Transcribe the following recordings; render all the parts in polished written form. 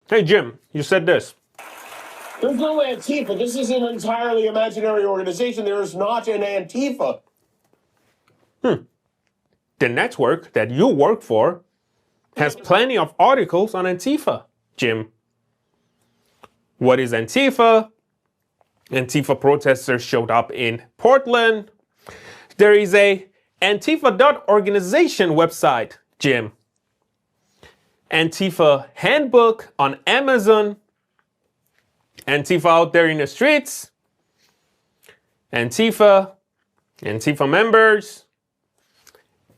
Hey, Jim, you said this. There's no Antifa. This is an entirely imaginary organization. There is not an Antifa. The network that you work for has plenty of articles on Antifa, Jim. What is Antifa? Antifa protesters showed up in Portland. There is a Antifa.organization website, Jim. Antifa handbook on Amazon. Antifa out there in the streets. Antifa members.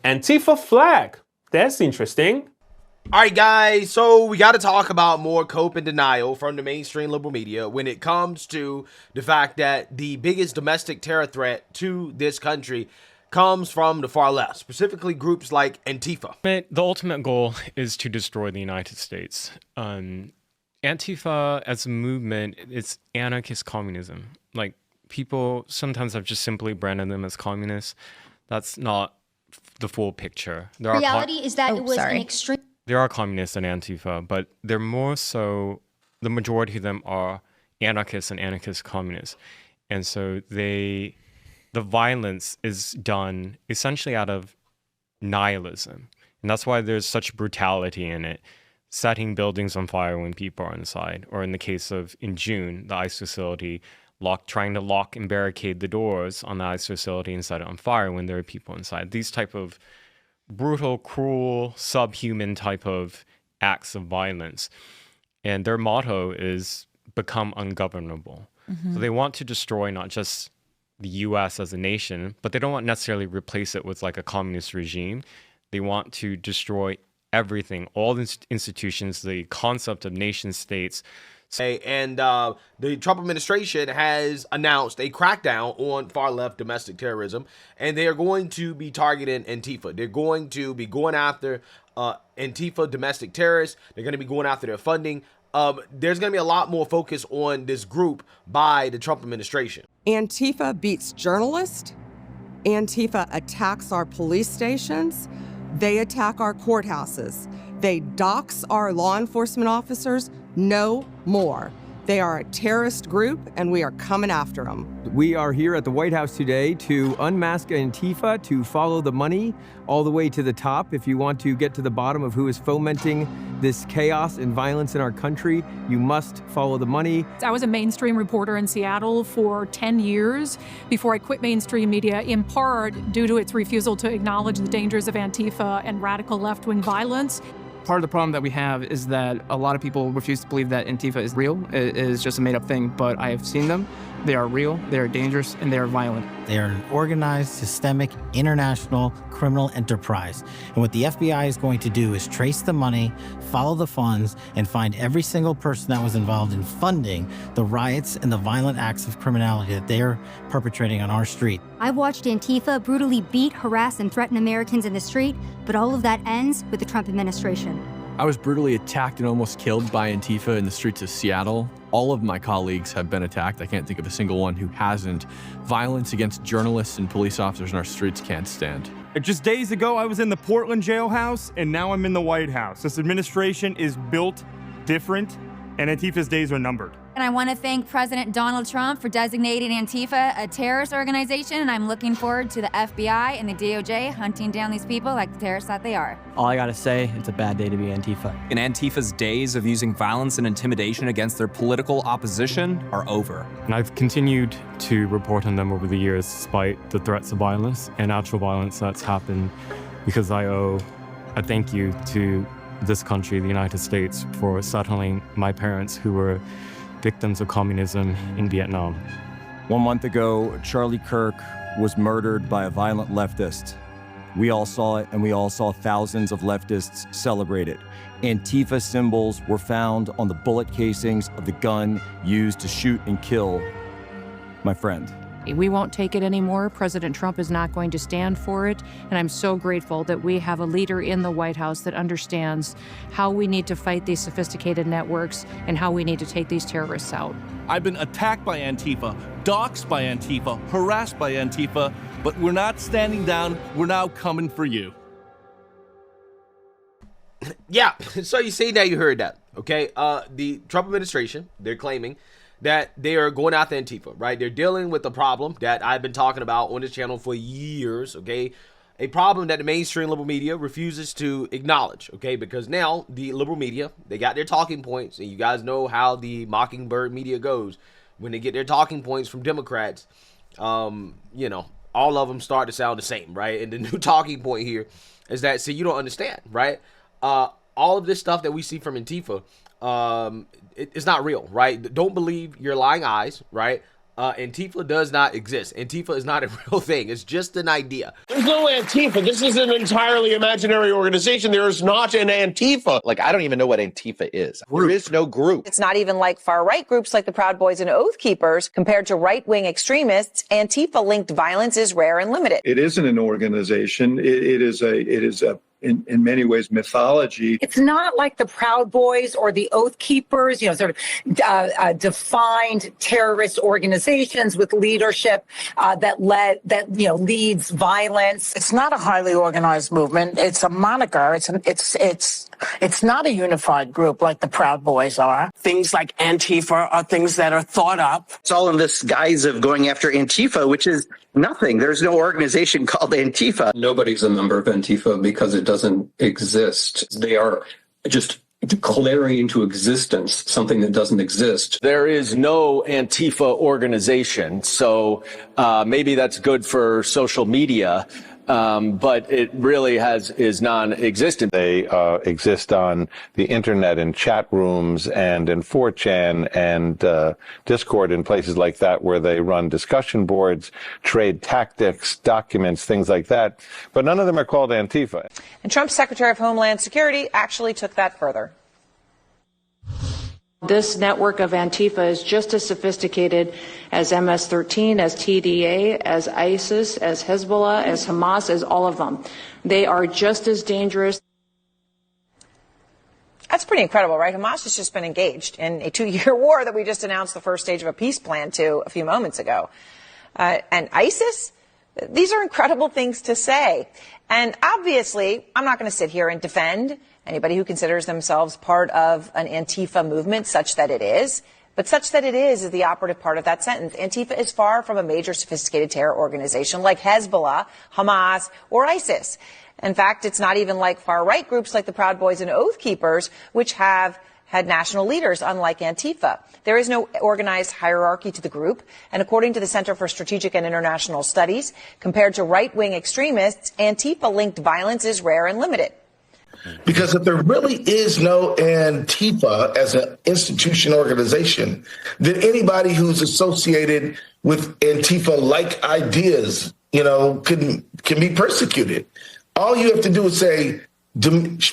Antifa flag. That's interesting. All right, guys, so we got to talk about more cope and denial from the mainstream liberal media when it comes to the fact that the biggest domestic terror threat to this country comes from the far left, specifically groups like Antifa. The ultimate goal is to destroy the United States. Antifa as a movement, it's anarchist communism. Like, people sometimes have just simply branded them as communists. That's not the full picture. Reality is that it was an extreme... There are communists in Antifa, but they're more so, the majority of them are anarchists and anarchist communists. And so the violence is done essentially out of nihilism. And that's why there's such brutality in it. Setting buildings on fire when people are inside. Or in the case of, in June, the ICE facility, trying to lock and barricade the doors on the ICE facility and set it on fire when there are people inside. These type of brutal, cruel, subhuman type of acts of violence. And their motto is become ungovernable. So they want to destroy not just the US as a nation, but they don't want necessarily replace it with like a communist regime. They want to destroy everything, all the institutions, the concept of nation states. And the Trump administration has announced a crackdown on far-left domestic terrorism, and they are going to be targeting Antifa. They're going to be going after Antifa domestic terrorists. They're going to be going after their funding. There's going to be a lot more focus on this group by the Trump administration. Antifa beats journalists. Antifa attacks our police stations. They attack our courthouses. They dox our law enforcement officers. No more. They are a terrorist group, and we are coming after them. We are here at the White House today to unmask Antifa, to follow the money all the way to the top. If you want to get to the bottom of who is fomenting this chaos and violence in our country, you must follow the money. I was a mainstream reporter in Seattle for 10 years before I quit mainstream media, in part due to its refusal to acknowledge the dangers of Antifa and radical left-wing violence. Part of the problem that we have is that a lot of people refuse to believe that Antifa is real. It is just a made-up thing, but I have seen them. They are real, they are dangerous, and they are violent. They are an organized, systemic, international criminal enterprise. And what the FBI is going to do is trace the money, follow the funds, and find every single person that was involved in funding the riots and the violent acts of criminality that they are perpetrating on our street. I've watched Antifa brutally beat, harass, and threaten Americans in the street, but all of that ends with the Trump administration. I was brutally attacked and almost killed by Antifa in the streets of Seattle. All of my colleagues have been attacked. I can't think of a single one who hasn't. Violence against journalists and police officers in our streets can't stand. Just days ago, I was in the Portland jailhouse, and now I'm in the White House. This administration is built different, and Antifa's days are numbered. And I want to thank President Donald Trump for designating Antifa a terrorist organization, and I'm looking forward to the FBI and the DOJ hunting down these people like the terrorists that they are. All I gotta say, it's a bad day to be Antifa. And Antifa's days of using violence and intimidation against their political opposition are over. And I've continued to report on them over the years, despite the threats of violence and actual violence that's happened, because I owe a thank you to this country, the United States, for settling my parents who were victims of communism in Vietnam. 1 month ago, Charlie Kirk was murdered by a violent leftist. We all saw it, and we all saw thousands of leftists celebrate it. Antifa symbols were found on the bullet casings of the gun used to shoot and kill my friend. We won't take it anymore. President Trump is not going to stand for it. And I'm so grateful that we have a leader in the White House that understands how we need to fight these sophisticated networks and how we need to take these terrorists out. I've been attacked by Antifa, doxxed by Antifa, harassed by Antifa, but we're not standing down. We're now coming for you. Yeah, so you see, now you heard that. Okay, the Trump administration, they're claiming that they are going after Antifa, right? They're dealing with the problem that I've been talking about on this channel for years, okay? A problem that the mainstream liberal media refuses to acknowledge, okay? Because now the liberal media, they got their talking points, and you guys know how the Mockingbird media goes. When they get their talking points from Democrats, you know, all of them start to sound the same, right? And the new talking point here is that, see, you don't understand, right? All of this stuff that we see from Antifa, it's not real, right? Don't believe your lying eyes, right? Antifa does not exist. Antifa is not a real thing. It's just an idea. There's no Antifa. This is an entirely imaginary organization. There is not an Antifa. Like, I don't even know what Antifa is. There is no group. It's not even like far-right groups like the Proud Boys and Oath Keepers. Compared to right-wing extremists, Antifa-linked violence is rare and limited. It isn't an organization. It is a in many ways mythology. It's not like the Proud Boys or the Oath Keepers, sort of defined terrorist organizations with leadership that leads violence. It's not a highly organized movement. It's a moniker. It's not a unified group like the Proud Boys are. Things like Antifa are things that are thought up. It's all in this guise of going after Antifa, which is nothing. There's no organization called Antifa. Nobody's a member of Antifa because it doesn't exist. They are just declaring into existence something that doesn't exist. There is no Antifa organization, so maybe that's good for social media. But it really is non-existent. They exist on the internet in chat rooms and in 4chan and Discord and places like that where they run discussion boards, trade tactics, documents, things like that. But none of them are called Antifa. And Trump's Secretary of Homeland Security actually took that further. This network of Antifa is just as sophisticated as MS-13, as TDA, as ISIS, as Hezbollah, as Hamas, as all of them. They are just as dangerous. That's pretty incredible, right? Hamas has just been engaged in a 2-year war that we just announced the first stage of a peace plan to a few moments ago. And ISIS? These are incredible things to say. And obviously, I'm not going to sit here and defend anybody who considers themselves part of an Antifa movement, such that it is. But such that it is the operative part of that sentence. Antifa is far from a major sophisticated terror organization like Hezbollah, Hamas, or ISIS. In fact, it's not even like far-right groups like the Proud Boys and Oath Keepers, which have had national leaders, unlike Antifa. There is no organized hierarchy to the group, and according to the Center for Strategic and International Studies, compared to right-wing extremists, Antifa-linked violence is rare and limited. Because if there really is no Antifa as an institution organization, then anybody who's associated with Antifa-like ideas, can be persecuted. All you have to do is say,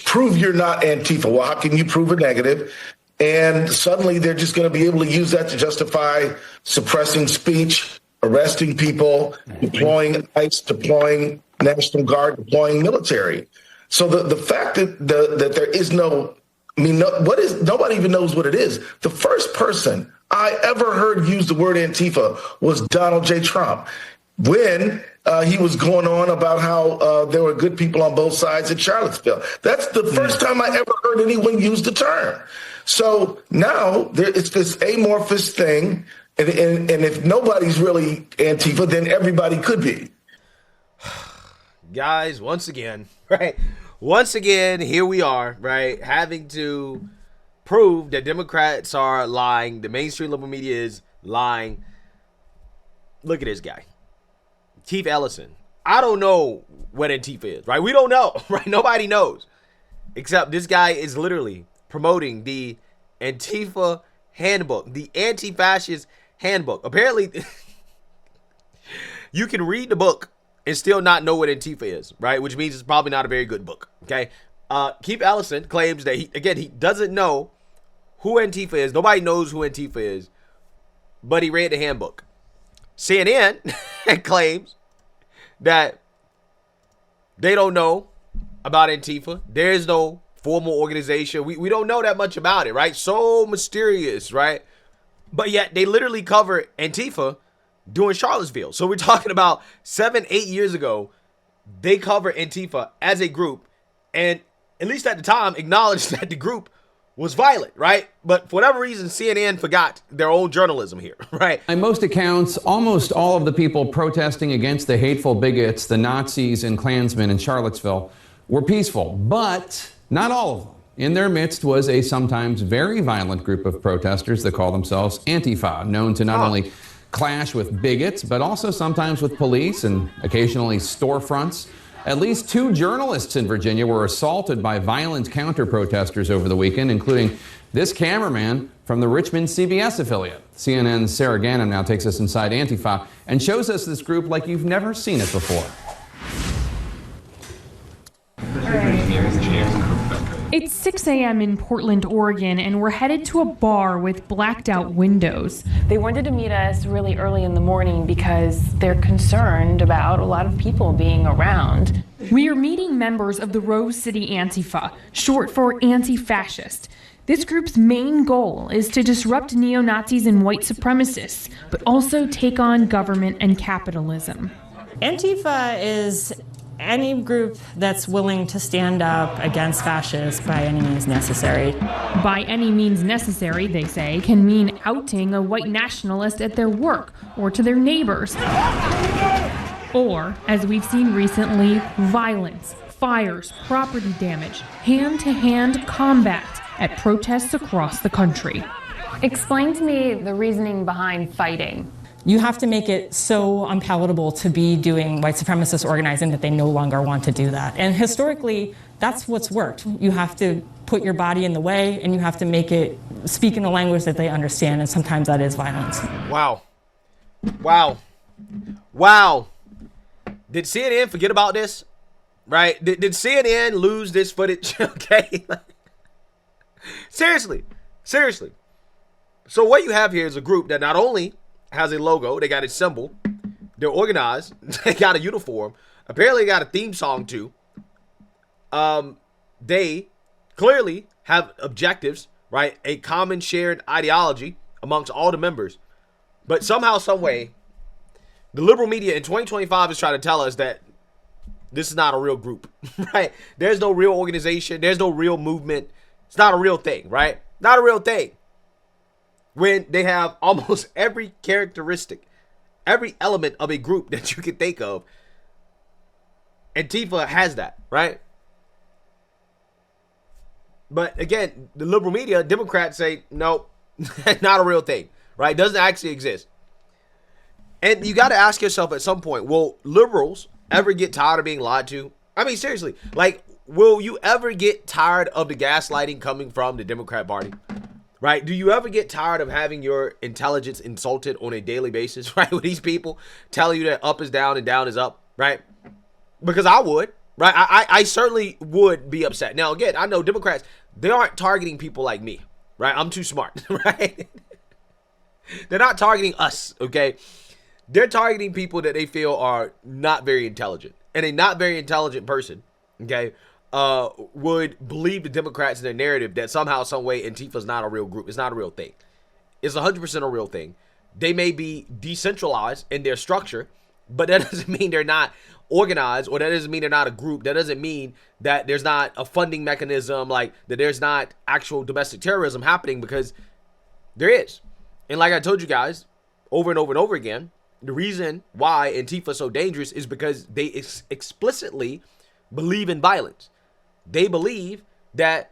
prove you're not Antifa. Well, how can you prove a negative? And suddenly they're just going to be able to use that to justify suppressing speech, arresting people, deploying ICE, deploying National Guard, deploying military. So the fact that there is nobody even knows what it is. The first person I ever heard use the word Antifa was Donald J. Trump when he was going on about how there were good people on both sides in Charlottesville. That's the first time I ever heard anyone use the term. So now it's this amorphous thing, and if nobody's really Antifa, then everybody could be. Guys, once again, right? Once again, here we are, right? Having to prove that Democrats are lying. The mainstream liberal media is lying. Look at this guy, Keith Ellison. I don't know what Antifa is, right? We don't know, right? Nobody knows. Except this guy is literally promoting the Antifa handbook, the anti-fascist handbook. Apparently, you can read the book and still not know what Antifa is, right? Which means it's probably not a very good book, okay? Keith Ellison claims that, he doesn't know who Antifa is. Nobody knows who Antifa is, but he read the handbook. CNN claims that they don't know about Antifa. There is no formal organization. We don't know that much about it, right? So mysterious, right? But yet they literally cover Antifa during Charlottesville. So we're talking about 7-8 years ago, they covered Antifa as a group, and at least at the time acknowledged that the group was violent, right? But for whatever reason, CNN forgot their own journalism here, right? By most accounts, almost all of the people protesting against the hateful bigots, the Nazis and Klansmen in Charlottesville, were peaceful, but not all of them. In their midst was a sometimes very violent group of protesters that call themselves Antifa, known to not only clash with bigots, but also sometimes with police and occasionally storefronts. At least 2 journalists in Virginia were assaulted by violent counter-protesters over the weekend, including this cameraman from the Richmond CBS affiliate. CNN's Sarah Gannon now takes us inside Antifa and shows us this group like you've never seen it before. It's 6 a.m. in Portland, Oregon, and we're headed to a bar with blacked out windows. They wanted to meet us really early in the morning because they're concerned about a lot of people being around. We are meeting members of the Rose City Antifa, short for anti-fascist. This group's main goal is to disrupt neo-Nazis and white supremacists, but also take on government and capitalism. Antifa is any group that's willing to stand up against fascists by any means necessary. By any means necessary, they say, can mean outing a white nationalist at their work or to their neighbors. Or, as we've seen recently, violence, fires, property damage, hand-to-hand combat at protests across the country. Explain to me the reasoning behind fighting. You have to make it so unpalatable to be doing white supremacist organizing that they no longer want to do that. And historically, that's what's worked. You have to put your body in the way, and you have to make it speak in a language that they understand, and sometimes that is violence. Wow. Wow. Wow. Did CNN forget about this? Right? Did CNN lose this footage? Okay. Seriously. Seriously. So what you have here is a group that not only has a logo, they got a symbol, they're organized, they got a uniform, apparently got a theme song too. They clearly have objectives, right? A common shared ideology amongst all the members. But somehow, some way, the liberal media in 2025 is trying to tell us that this is not a real group, right? There's no real organization. There's no real movement. It's not a real thing, right? Not a real thing. When they have almost every characteristic, every element of a group that you can think of, Antifa has that, right? But again, the liberal media, Democrats say, no, not a real thing, right? Doesn't actually exist. And you got to ask yourself at some point, will liberals ever get tired of being lied to? I mean, seriously, like, will you ever get tired of the gaslighting coming from the Democrat Party? Right? Do you ever get tired of having your intelligence insulted on a daily basis, right? With these people telling you that up is down and down is up, right? Because I would, right? I certainly would be upset. Now, again, I know Democrats, they aren't targeting people like me, right? I'm too smart, right? They're not targeting us, okay? They're targeting people that they feel are not very intelligent. And a not very intelligent person, okay, would believe the Democrats in their narrative that somehow, some way, Antifa is not a real group. It's not a real thing. It's 100% a real thing. They may be decentralized in their structure, but that doesn't mean they're not organized, or that doesn't mean they're not a group. That doesn't mean that there's not a funding mechanism, like that there's not actual domestic terrorism happening, because there is. And like I told you guys over and over and over again, the reason why Antifa is so dangerous is because they explicitly believe in violence. They believe that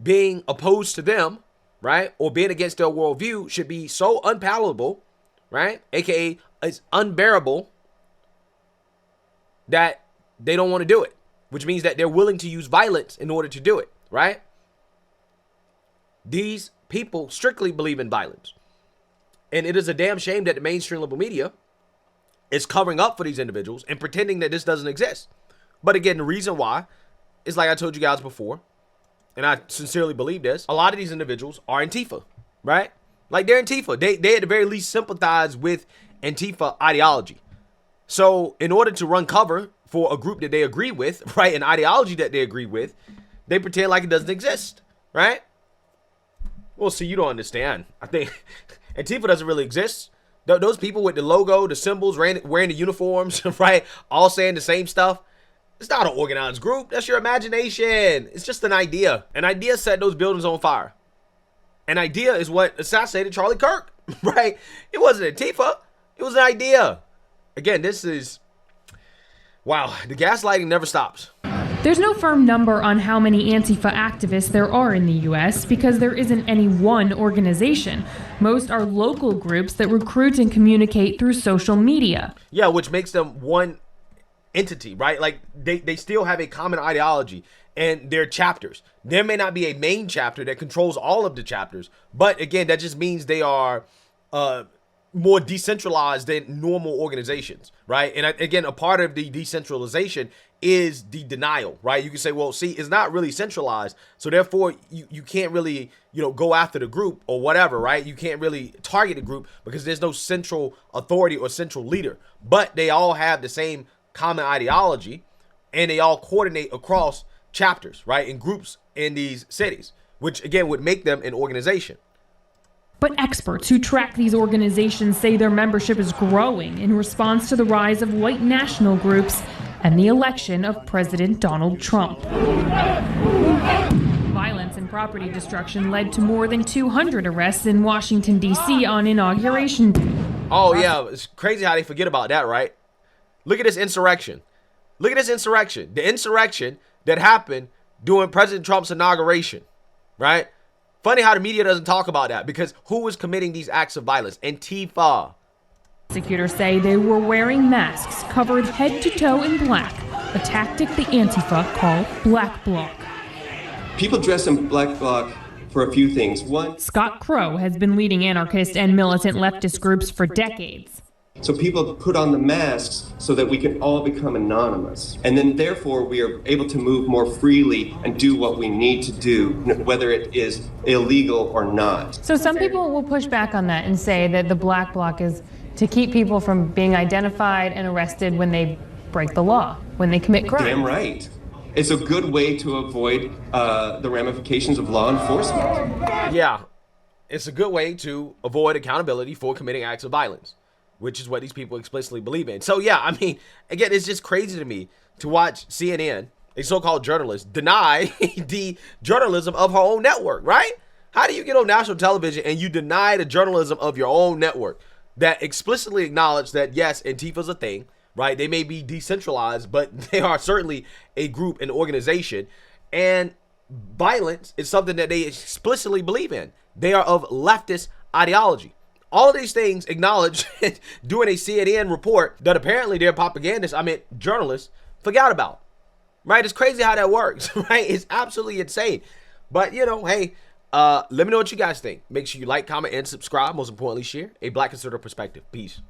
being opposed to them, right, or being against their worldview should be so unpalatable, right, aka it's unbearable, that they don't want to do it, which means that they're willing to use violence in order to do it, right? These people strictly believe in violence. And it is a damn shame that the mainstream liberal media is covering up for these individuals and pretending that this doesn't exist. But again, the reason why is, like I told you guys before, and I sincerely believe this, a lot of these individuals are Antifa, right? Like, they're Antifa. They at the very least sympathize with Antifa ideology. So in order to run cover for a group that they agree with, right, an ideology that they agree with, they pretend like it doesn't exist, right? Well, see, you don't understand. I think Antifa doesn't really exist. Those people with the logo, the symbols, wearing the uniforms, right, all saying the same stuff, It's not an organized group. That's your imagination. It's just an idea. An idea set those buildings on fire. An idea is what assassinated Charlie Kirk, right? It wasn't Antifa. It was an idea. Again, this is, wow, the gaslighting never stops. There's no firm number on how many Antifa activists there are in the U.S. because there isn't any one organization. Most are local groups that recruit and communicate through social media. Yeah, which makes them one entity, right? Like they still have a common ideology and their chapters. There may not be a main chapter that controls all of the chapters, but again, that just means they are more decentralized than normal organizations, right? And again, a part of the decentralization is the denial, right? You can say, well, see, it's not really centralized, so therefore you can't really, go after the group or whatever, right? You can't really target the group because there's no central authority or central leader, but they all have the same common ideology and they all coordinate across chapters, right? In groups in these cities, which again would make them an organization. But experts who track these organizations say their membership is growing in response to the rise of white national groups and the election of President Donald Trump. Violence and property destruction led to more than 200 arrests in Washington, D.C. on Inauguration Day. Oh, yeah. It's crazy how they forget about that, right? Look at this insurrection. Look at this insurrection. The insurrection that happened during President Trump's inauguration, right? Funny how the media doesn't talk about that, because who was committing these acts of violence? Antifa. Prosecutors say they were wearing masks covered head to toe in black, a tactic the Antifa call black bloc. People dress in black bloc for a few things. One, Scott Crow has been leading anarchist and militant leftist groups for decades. so people put on the masks so that we can all become anonymous. And then therefore we are able to move more freely and do what we need to do, whether it is illegal or not. So some people will push back on that and say that the black bloc is to keep people from being identified and arrested when they break the law, when they commit crimes. Damn right. It's a good way to avoid the ramifications of law enforcement. Yeah, it's a good way to avoid accountability for committing acts of violence, which is what these people explicitly believe in. So yeah, I mean, again, it's just crazy to me to watch CNN, a so-called journalist, deny the journalism of her own network, right? How do you get on national television and you deny the journalism of your own network that explicitly acknowledge that, yes, Antifa's a thing, right? They may be decentralized, but they are certainly a group, an organization, and violence is something that they explicitly believe in. They are of leftist ideology. All of these things acknowledged during a CNN report that apparently their propagandists, journalists, forgot about, right? It's crazy how that works, right? It's absolutely insane. But, hey, let me know what you guys think. Make sure you like, comment, and subscribe. Most importantly, share a Black conservative perspective. Peace.